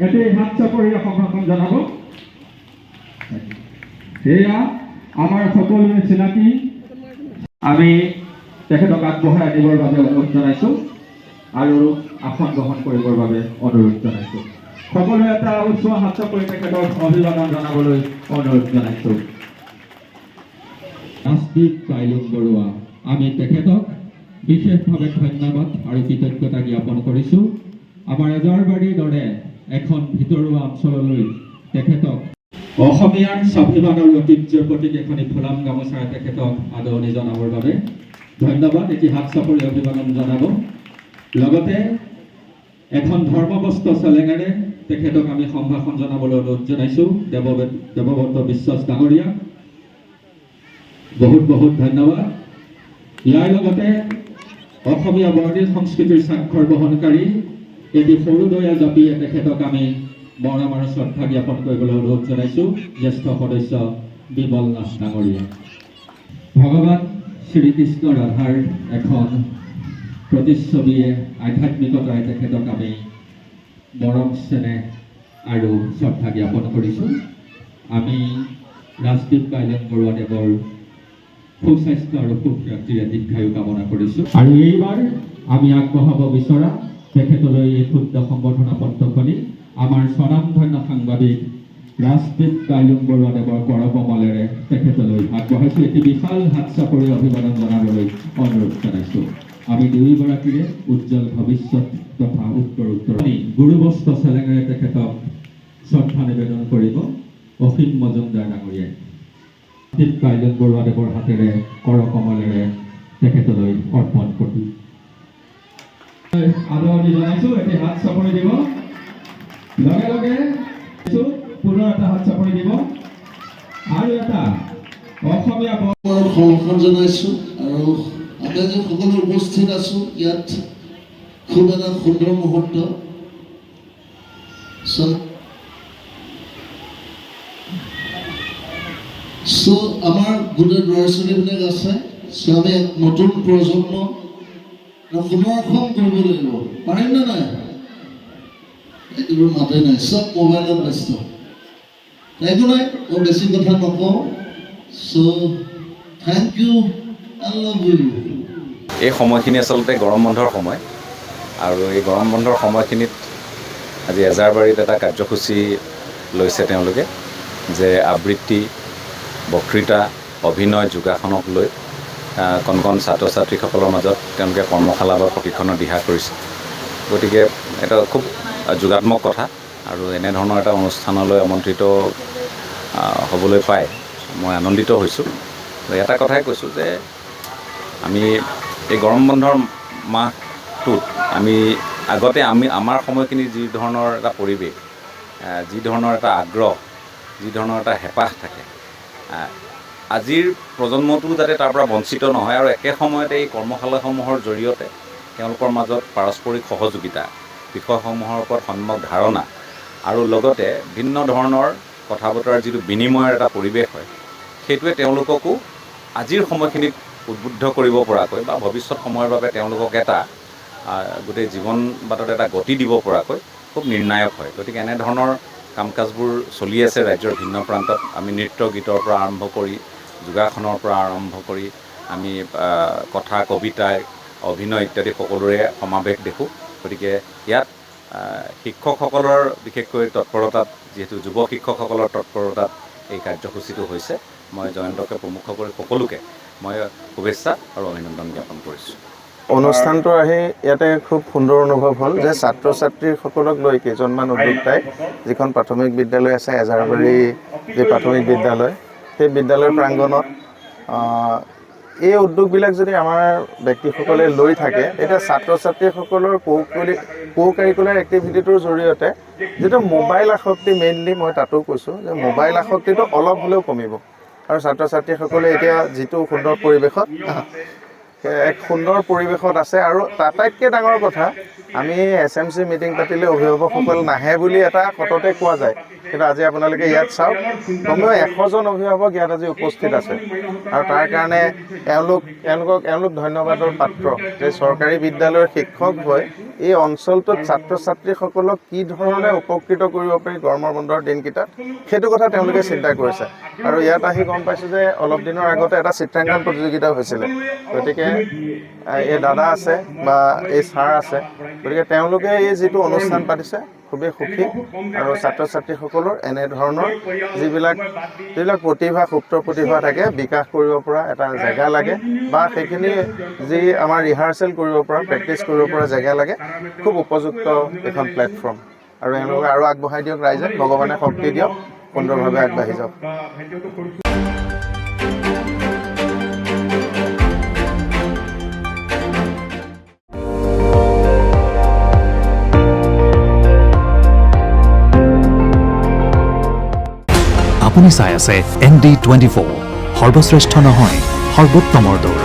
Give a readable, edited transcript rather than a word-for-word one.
এটি হাত চাপৰি সম্ভাষণ জনাব। সেয়া আমাৰ সকলোৰে চিনাকি, আমি তেখেতক আগবঢ়াই দিবৰ বাবে অনুৰোধ জনাইছোঁ আৰু আসন গ্ৰহণ কৰিবৰ বাবে অনুৰোধ জনাইছোঁ। সকলোৱে এটা উচ্চ হাত চাপৰি তেখেতক অভিবাদন জনাবলৈ অনুৰোধ জনাইছোঁ। ৰাজদীপ কাইলুং বৰুৱা, আমি তেখেতক বিশেষভাৱে ধন্যবাদ আৰু কৃতজ্ঞতা জ্ঞাপন কৰিছোঁ। আমাৰ এজাৰবাৰীৰ দৰে এখন ভিতৰুৱা অঞ্চললৈ তেখেতক অসমীয়াৰ স্বাভিমান আৰু ঐতিহ্যৰ প্ৰতীক এখনি ফুলাম গামোচাৰে তেখেতক আদৰণি জনাবৰ বাবে ধন্যবাদ। এটি হাত চাপৰি অভিবাদন জনাব। লগতে এখন ধৰ্মবস্ত্ৰ চেলেঙেৰে তেখেতক আমি সম্ভাষণ জনাবলৈ অনুৰোধ জনাইছোঁ। দেৱব্ৰত বিশ্বাস ডাঙৰীয়া, বহুত বহুত ধন্যবাদ। ইয়াৰ লগতে অসমীয়া বৰ্ণিল সংস্কৃতিৰ স্বাক্ষৰ বহনকাৰী এটি সৰুদয়া জাপিয়ে তেখেতক আমি মৰম আৰু শ্ৰদ্ধা জ্ঞাপন কৰিবলৈ অনুৰোধ জনাইছোঁ। জ্যেষ্ঠ সদস্য বিমল নাথ ডাঙৰীয়া। ভগৱান শ্ৰীকৃষ্ণ ৰাধাৰ এখন প্ৰতিচ্ছবিয়ে আধ্যাত্মিকতাৰে তেখেতক আমি মৰম চেনেহ আৰু শ্ৰদ্ধা জ্ঞাপন কৰিছোঁ। আমি ৰাজদীপ কাইলুং বৰুৱাদেৱৰ সুস্বাস্থ্য আৰু সুখ্যাতিৰে দীৰ্ঘায়ু কামনা কৰিছোঁ। আৰু এইবাৰ আমি আগবঢ়াব বিচৰা তেখেতলৈ এই ক্ষুদ্ৰ সম্বৰ্ধনা পত্ৰখনি আমাৰ স্বনামধন্য সাংবাদিক ৰাজদীপ কাইলুং বৰুৱাদেৱৰ কৰকমলেৰে তেখেতলৈ আগবঢ়াইছোঁ। এটি বিশাল হাত চাপৰি অভিবাদন জনাবলৈ অনুৰোধ জনাইছোঁ। আমি দুয়োগৰাকীৰে উজ্জ্বল ভৱিষ্যত তথা উত্তৰ গুৰুবস্ত্ৰ চেলেঙেৰে তেখেতক শ্ৰদ্ধা নিবেদন কৰিব অসীম মজুমদাৰ ডাঙৰীয়াই। ৰাজদীপ কাইলুং বৰুৱাদেৱৰ হাতেৰে কৰকমলেৰে তেখেতলৈ অৰ্পণ কৰি আদৰণি জনাইছোঁ। এটি হাত চাপৰি দিব। লগে লগে পুনৰ এটা হাত চাপৰি দিব আৰু এটা অসমীয়া সমৰ্থন জনাইছোঁ। আৰু আমি আজি সকলো উপস্থিত আছোঁ ইয়াত। খুব এটা সুন্দৰ মুহূৰ্ত। আমাৰ গোটেই ল'ৰা ছোৱালীবিলাক আছে। আমি এক নতুন প্ৰজন্ম পুনৰক্ষণ কৰিব লাগিব। পাৰিম নে নাই? একেবাৰে মাতে নাই, চব মোবাইলত ব্যস্ত। একো নাই, মই বেছি কথা নকওঁ। Thank you, I love you. এই সময়খিনি আচলতে গৰম বন্ধৰ সময়, আৰু এই গৰম বন্ধৰ সময়খিনিত আজি এজাৰবাৰীত এটা কাৰ্যসূচী লৈছে তেওঁলোকে, যে আবৃত্তি, বক্তৃতা, অভিনয়, যোগাসনক লৈ কণ কণ ছাত্ৰ ছাত্ৰীসকলৰ মাজত তেওঁলোকে কৰ্মশালা বা প্ৰশিক্ষণৰ দিহা কৰিছে। গতিকে এটা খুব যোগাত্মক কথা, আৰু এনেধৰণৰ এটা অনুষ্ঠানলৈ আমন্ত্ৰিত হ'বলৈ পাই মই আনন্দিত হৈছোঁ। এটা কথাই কৈছোঁ যে আমি এই গৰম বন্ধৰ মাহটোত আগতে আমাৰ সময়খিনি যি ধৰণৰ এটা পৰিৱেশ, যি ধৰণৰ এটা আগ্ৰহ, যি ধৰণৰ এটা হেঁপাহ থাকে, আজিৰ প্ৰজন্মটোও যাতে তাৰ পৰা বঞ্চিত নহয়, আৰু একে সময়তে এই কৰ্মশালাসমূহৰ জৰিয়তে তেওঁলোকৰ মাজত পাৰস্পৰিক সহযোগিতা, বিষয়সমূহৰ ওপৰত সম্যক ধাৰণা, আৰু লগতে ভিন্ন ধৰণৰ কথা বতৰাৰ যিটো বিনিময়ৰ এটা পৰিৱেশ হয়, সেইটোৱে তেওঁলোককো আজিৰ সময়খিনিত উদ্বুদ্ধ কৰিব পৰাকৈ বা ভৱিষ্যত সময়ৰ বাবে তেওঁলোকক এটা গোটেই জীৱন বাটত এটা গতি দিব পৰাকৈ খুব নিৰ্ণায়ক হয়। গতিকে এনেধৰণৰ কাম কাজবোৰ চলি আছে ৰাজ্যৰ ভিন্ন প্ৰান্তত। আমি নৃত্য গীতৰ পৰা আৰম্ভ কৰি, যোগাসনৰ পৰা আৰম্ভ কৰি, আমি কথা, কবিতা, অভিনয় ইত্যাদি সকলোৰে সমাৱেশ দেখোঁ। গতিকে ইয়াত শিক্ষকসকলৰ বিশেষকৈ তৎপৰতাত, যিহেতু যুৱ শিক্ষকসকলৰ তৎপৰতাত এই কাৰ্যসূচীটো হৈছে, মই জয়ন্তকে প্ৰমুখ কৰি সকলোকে মই শুভেচ্ছা আৰু অভিনন্দন জ্ঞাপন কৰিছোঁ। অনুষ্ঠানটো আহি ইয়াতে খুব সুন্দৰ অনুভৱ হ'ল যে ছাত্ৰ ছাত্ৰীসকলক লৈ কেইজনমান উদ্যোক্তাই যিখন প্ৰাথমিক বিদ্যালয় আছে, এজাৰবাৰী যি প্ৰাথমিক বিদ্যালয়, সেই বিদ্যালয়ৰ প্ৰাংগণত এই উদ্যোগবিলাক যদি আমাৰ ব্যক্তিসকলে লৈ থাকে, তেতিয়া ছাত্ৰ ছাত্ৰীসকলৰ কো কাৰিকুলাৰ এক্টিভিটিটোৰ জৰিয়তে যিটো মোবাইল আসক্তি, মেইনলি মই তাতো কৈছোঁ যে মোবাইল আসক্তিটো অলপ হ'লেও কমিব। আৰু ছাত্ৰ ছাত্ৰীসকলে এতিয়া যিটো সুন্দৰ পৰিৱেশত, এক সুন্দৰ পৰিৱেশত আছে। আৰু আটাইতকৈ ডাঙৰ কথা, আমি SMC মিটিং পাতিলে অভিভাৱকসকল নাহে বুলি এটা সততে কোৱা যায়, কিন্তু আজি আপোনালোকে ইয়াত চাওক কমেও 100জন অভিভাৱক ইয়াত আজি উপস্থিত আছে আৰু তাৰ কাৰণে তেওঁলোকক ধন্যবাদৰ পাত্ৰ যে চৰকাৰী বিদ্যালয়ৰ শিক্ষক হৈ এই অঞ্চলটোত ছাত্ৰ ছাত্ৰীসকলক কি ধৰণে উপকৃত কৰিব পাৰি গৰমৰ বন্ধৰ দিনকেইটাত সেইটো কথা তেওঁলোকে চিন্তা কৰিছে আৰু ইয়াত আহি গম পাইছোঁ যে অলপ দিনৰ আগতে এটা চিত্ৰাংকন প্ৰতিযোগিতা হৈছিলে গতিকে এই দাদা আছে বা এই ছাৰ আছে গতিকে তেওঁলোকে এই যিটো অনুষ্ঠান পাতিছে খুবেই সুখী আৰু ছাত্ৰ ছাত্ৰীসকলৰ এনেধৰণৰ যিবিলাক প্ৰতিভা সুপ্ত প্ৰতিভা থাকে বিকাশ কৰিব পৰা এটা জেগা লাগে বা সেইখিনি যি আমাৰ ৰিহাৰ্চেল কৰিব পৰা প্ৰেক্টিচ কৰিব পৰা জেগা লাগে খুব উপযুক্ত এখন প্লেটফৰ্ম আৰু এওঁলোকে আৰু আগবঢ়াই দিয়ক ৰাইজে ভগৱানে শক্তি দিয়ক সুন্দৰভাৱে আগবাঢ়ি যাওক আপুনি চাই আছে ND24 সৰ্বশ্ৰেষ্ঠ নহয় সৰ্বোত্তমৰ দৌৰ